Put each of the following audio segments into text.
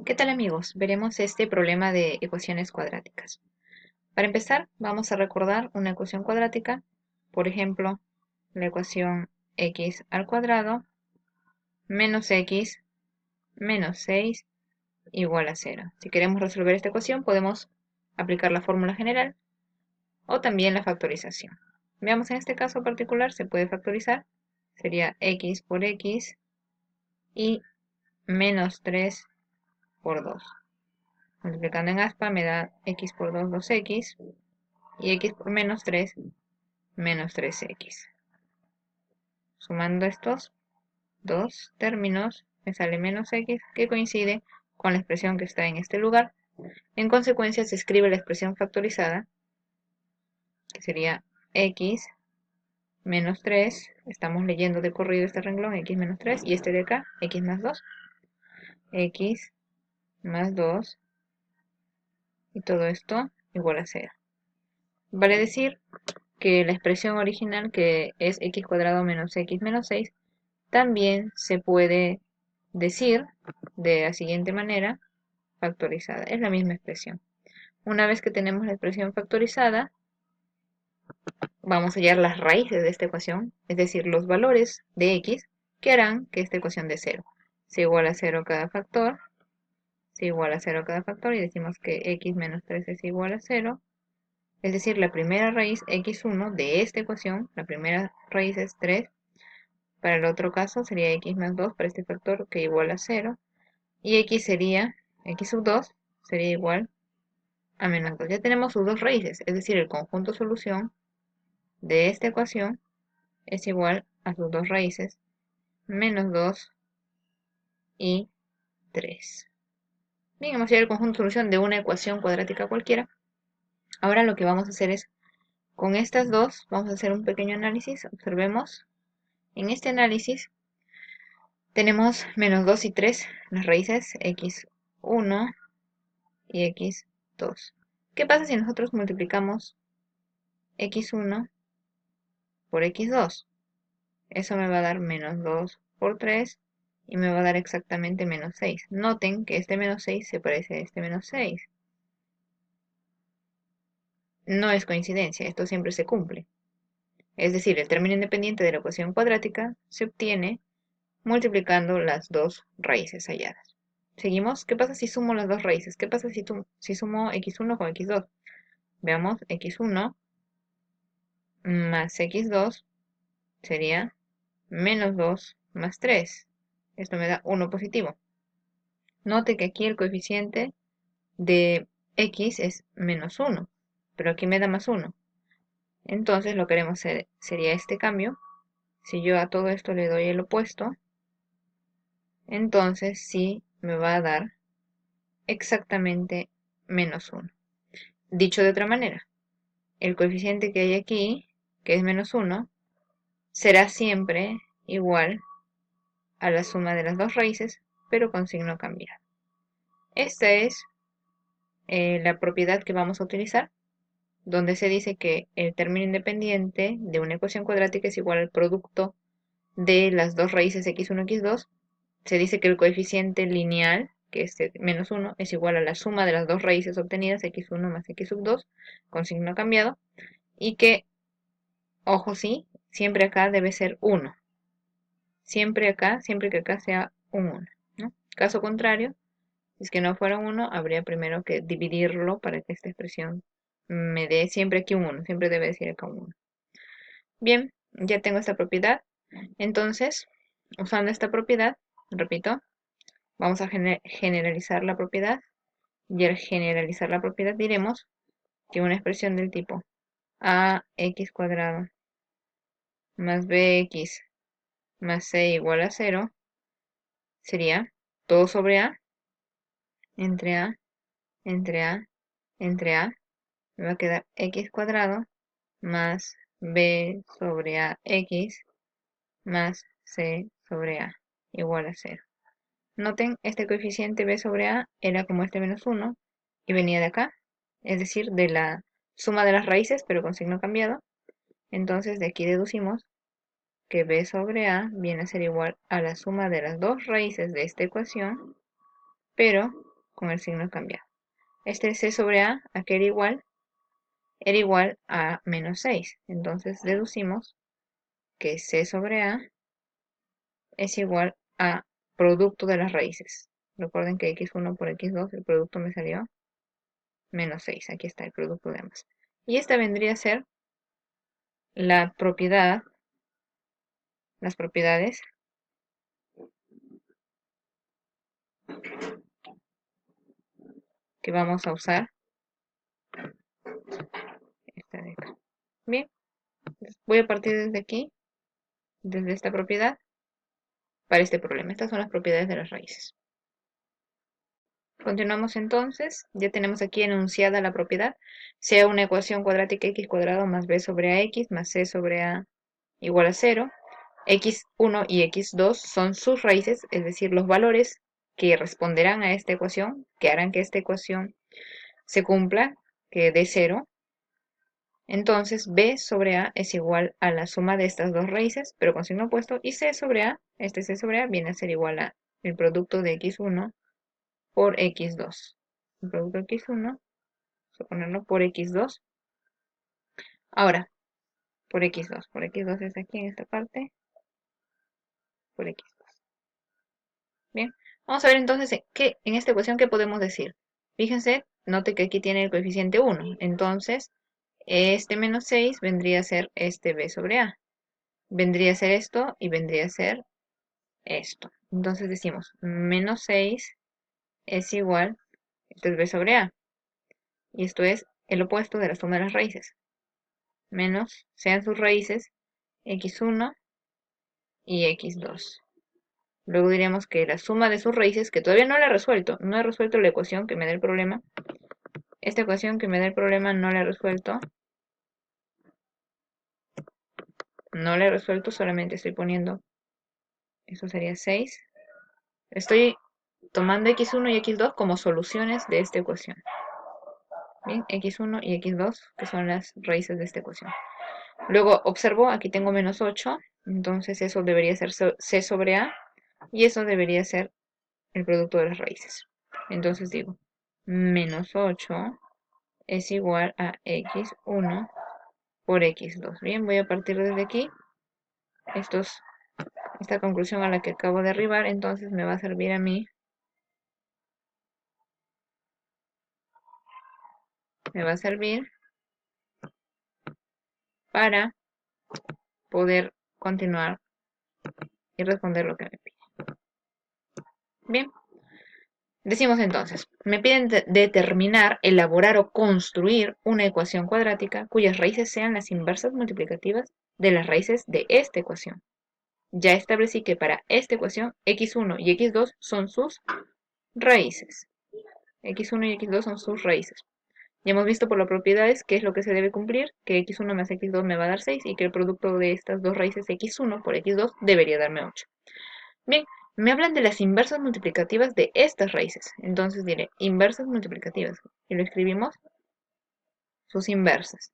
¿Qué tal amigos? Veremos este problema de ecuaciones cuadráticas. Para empezar, vamos a recordar una ecuación cuadrática, por ejemplo, la ecuación x al cuadrado menos x menos 6 igual a 0. Si queremos resolver esta ecuación, podemos aplicar la fórmula general o también la factorización. Veamos, en este caso particular se puede factorizar, sería x por x y menos 3 por 2. Multiplicando en aspa me da x por 2, 2x, y x por menos 3, menos 3x. Sumando estos dos términos, me sale menos x, que coincide con la expresión que está en este lugar. En consecuencia, se escribe la expresión factorizada, que sería x menos 3, estamos leyendo de corrido este renglón, x menos 3, y este de acá, x más 2, x más 2, y todo esto igual a 0. Vale decir que la expresión original, que es x cuadrado menos x menos 6, también se puede decir de la siguiente manera, factorizada. Es la misma expresión. Una vez que tenemos la expresión factorizada, vamos a hallar las raíces de esta ecuación, es decir, los valores de x que harán que esta ecuación dé 0. Se iguala a 0 cada factor, se iguala a 0 cada factor, y decimos que x menos 3 es igual a 0. Es decir, la primera raíz x1 de esta ecuación, la primera raíz es 3. Para el otro caso sería x más 2 para este factor, que igual a 0. Y x sub 2 sería igual a menos 2. Ya tenemos sus dos raíces, es decir, el conjunto solución de esta ecuación es igual a sus dos raíces, menos 2 y 3. Bien, hemos llegado al conjunto solución de una ecuación cuadrática cualquiera. Ahora lo que vamos a hacer es, con estas dos, vamos a hacer un pequeño análisis. Observemos, en este análisis tenemos menos 2 y 3, las raíces x1 y x2. ¿Qué pasa si nosotros multiplicamos x1 por x2? Eso me va a dar menos 2 por 3 y me va a dar exactamente menos 6. Noten que este menos 6 se parece a este menos 6. No es coincidencia, esto siempre se cumple. Es decir, el término independiente de la ecuación cuadrática se obtiene multiplicando las dos raíces halladas. Seguimos. ¿Qué pasa si sumo las dos raíces? ¿Qué pasa si sumo x1 con x2? Veamos, x1 más x2 sería menos 2 más 3. Esto me da 1 positivo. Note que aquí el coeficiente de x es menos 1, pero aquí me da más 1. Entonces lo que haremos sería este cambio. Si yo a todo esto le doy el opuesto, entonces sí me va a dar exactamente menos 1. Dicho de otra manera, el coeficiente que hay aquí, que es menos 1, será siempre igual a la suma de las dos raíces, pero con signo cambiado. Esta es la propiedad que vamos a utilizar, donde se dice que el término independiente de una ecuación cuadrática es igual al producto de las dos raíces x1 y x2. Se dice que el coeficiente lineal, que es menos 1, es igual a la suma de las dos raíces obtenidas, x1 más x sub 2, con signo cambiado, y que, ojo sí, siempre acá debe ser 1. Siempre acá, siempre que acá sea un 1, ¿no? Caso contrario, si es que no fuera 1, habría primero que dividirlo para que esta expresión me dé siempre aquí un 1, siempre debe decir acá un 1. Bien, ya tengo esta propiedad. Entonces, usando esta propiedad, repito, vamos a generalizar la propiedad, y al generalizar la propiedad diremos que una expresión del tipo ax cuadrado más bx más c igual a 0 sería todo sobre a, entre a, entre a, entre a, me va a quedar x cuadrado más b sobre ax más c sobre a igual a 0. Noten, este coeficiente b sobre a era como este menos 1 y venía de acá, es decir, de la suma de las raíces, pero con signo cambiado. Entonces de aquí deducimos que b sobre a viene a ser igual a la suma de las dos raíces de esta ecuación pero con el signo cambiado. Este c sobre a, ¿a qué era igual a menos 6. Entonces deducimos que c sobre a es igual a producto de las raíces. Recuerden que x1 por x2, el producto me salió menos 6. Aquí está el producto de ambas. Y esta vendría a ser la propiedad, las propiedades que vamos a usar. Esta de acá. Bien, voy a partir desde aquí, desde esta propiedad, para este problema. Estas son las propiedades de las raíces. Continuamos entonces, ya tenemos aquí enunciada la propiedad, sea una ecuación cuadrática x cuadrado más b sobre ax más c sobre a igual a 0. x1 y x2 son sus raíces, es decir, los valores que responderán a esta ecuación, que harán que esta ecuación se cumpla, que dé 0. Entonces b sobre a es igual a la suma de estas dos raíces, pero con signo opuesto, y c sobre a, este c sobre a viene a ser igual a el producto de x1 por x2. El producto de x1, vamos a ponerlo por x2. Ahora, por x2 es aquí en esta parte, por x2. Bien, vamos a ver entonces en esta ecuación qué podemos decir. Fíjense, note que aquí tiene el coeficiente 1, entonces este menos 6 vendría a ser este b sobre a. Vendría a ser esto y vendría a ser esto. Entonces decimos, menos 6 es igual, esto es b sobre a. Y esto es el opuesto de la suma de las raíces. Menos, sean sus raíces, x1 y x2. Luego diríamos que la suma de sus raíces, que todavía no la he resuelto, no he resuelto la ecuación que me da el problema. Esta ecuación que me da el problema no la he resuelto. No la he resuelto, solamente estoy poniendo, eso sería 6. Estoy tomando x1 y x2 como soluciones de esta ecuación. Bien, x1 y x2, que son las raíces de esta ecuación. Luego observo, aquí tengo menos 8, entonces eso debería ser c sobre a, y eso debería ser el producto de las raíces. Entonces digo, menos 8 es igual a x1 por x2. Bien, voy a partir desde aquí. Esta conclusión a la que acabo de arribar, entonces me va a servir a mí. Me va a servir para poder continuar y responder lo que me pide. Bien, decimos entonces, me piden determinar, elaborar o construir una ecuación cuadrática cuyas raíces sean las inversas multiplicativas de las raíces de esta ecuación. Ya establecí que para esta ecuación x1 y x2 son sus raíces. x1 y x2 son sus raíces. Ya hemos visto por las propiedades qué es lo que se debe cumplir, que x1 más x2 me va a dar 6 y que el producto de estas dos raíces x1 por x2 debería darme 8. Bien, me hablan de las inversas multiplicativas de estas raíces. Entonces diré inversas multiplicativas y lo escribimos sus inversas.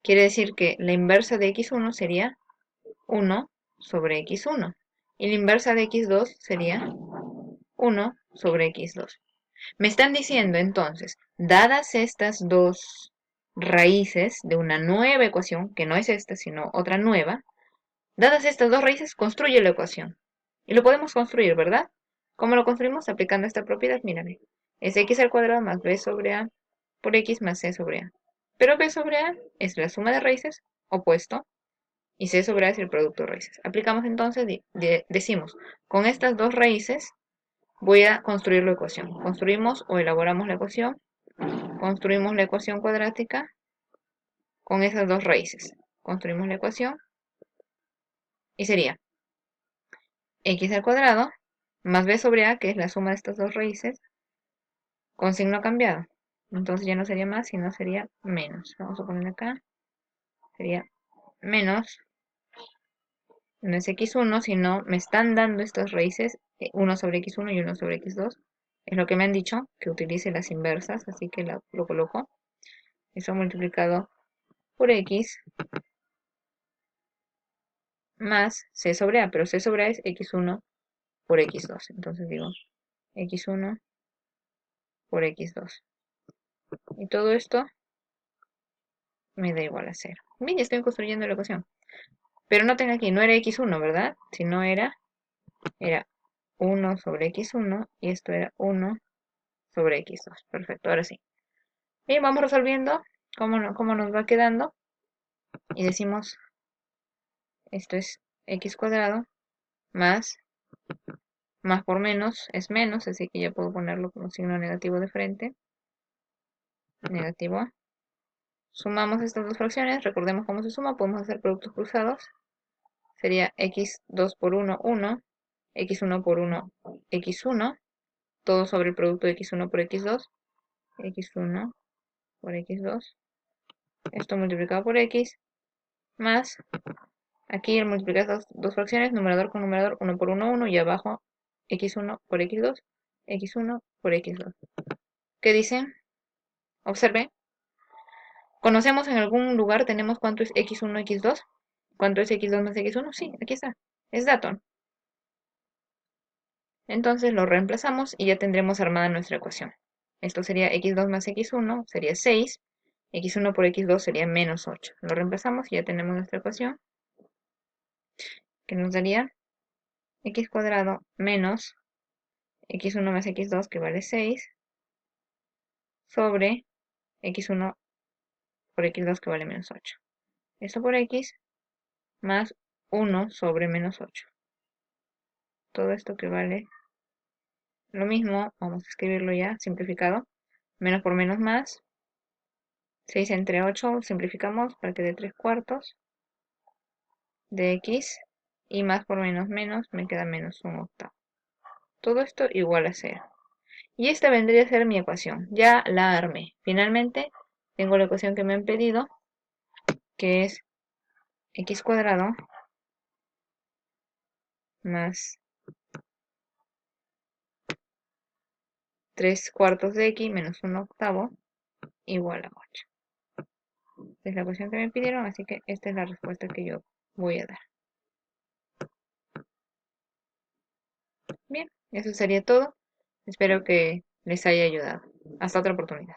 Quiere decir que la inversa de x1 sería 1 sobre x1 y la inversa de x2 sería 1 sobre x2. Me están diciendo entonces, dadas estas dos raíces de una nueva ecuación, que no es esta, sino otra nueva, dadas estas dos raíces, construye la ecuación. Y lo podemos construir, ¿verdad? ¿Cómo lo construimos? Aplicando esta propiedad, mírame. Es x al cuadrado más b sobre a por x más c sobre a. Pero b sobre a es la suma de raíces, opuesto, y c sobre a es el producto de raíces. Aplicamos entonces, decimos, con estas dos raíces voy a construir la ecuación. Construimos o elaboramos la ecuación. Construimos la ecuación cuadrática con esas dos raíces. Construimos la ecuación y sería x al cuadrado más b sobre a, que es la suma de estas dos raíces, con signo cambiado. Entonces ya no sería más, sino sería menos. Vamos a poner acá. Sería menos, no es x1, sino me están dando estas raíces, 1 sobre x1 y 1 sobre x2. Es lo que me han dicho, que utilice las inversas, así que lo coloco. Eso multiplicado por x más c sobre a, pero c sobre a es x1 por x2. Entonces digo x1 por x2. Y todo esto me da igual a 0. Bien, ya estoy construyendo la ecuación. Pero noten aquí, no era x1, ¿verdad? Sino era 1 sobre x1 y esto era 1 sobre x2. Perfecto, ahora sí. Bien, vamos resolviendo cómo nos va quedando. Y decimos, esto es x cuadrado más por menos es menos, así que ya puedo ponerlo como signo negativo de frente. Negativo a. Sumamos estas dos fracciones, recordemos cómo se suma, podemos hacer productos cruzados. Sería x2 por 1, 1, x1 por 1, x1, todo sobre el producto de x1 por x2, x1 por x2, esto multiplicado por x, más, aquí el multiplicar dos fracciones, numerador con numerador, 1 por 1, 1, y abajo x1 por x2, x1 por x2. ¿Qué dice? Observe. ¿Conocemos en algún lugar, tenemos cuánto es x1, x2? ¿Cuánto es x2 más x1? Sí, aquí está. Es dato. Entonces lo reemplazamos y ya tendremos armada nuestra ecuación. Esto sería x2 más x1, sería 6. x1 por x2 sería menos 8. Lo reemplazamos y ya tenemos nuestra ecuación, que nos daría x cuadrado menos x1 más x2, que vale 6, sobre x1 por x2, que vale menos 8. Esto por x más 1 sobre menos 8. Todo esto que vale lo mismo, vamos a escribirlo ya simplificado. Menos por menos más. 6 entre 8 simplificamos para que dé 3 cuartos de x. Y más por menos menos me queda menos 1 octavo. Todo esto igual a 0. Y esta vendría a ser mi ecuación. Ya la armé. Finalmente tengo la ecuación que me han pedido, que es x cuadrado más 3 cuartos de x menos 1 octavo igual a 8. Esta es la ecuación que me pidieron, así que esta es la respuesta que yo voy a dar. Bien, eso sería todo. Espero que les haya ayudado. Hasta otra oportunidad.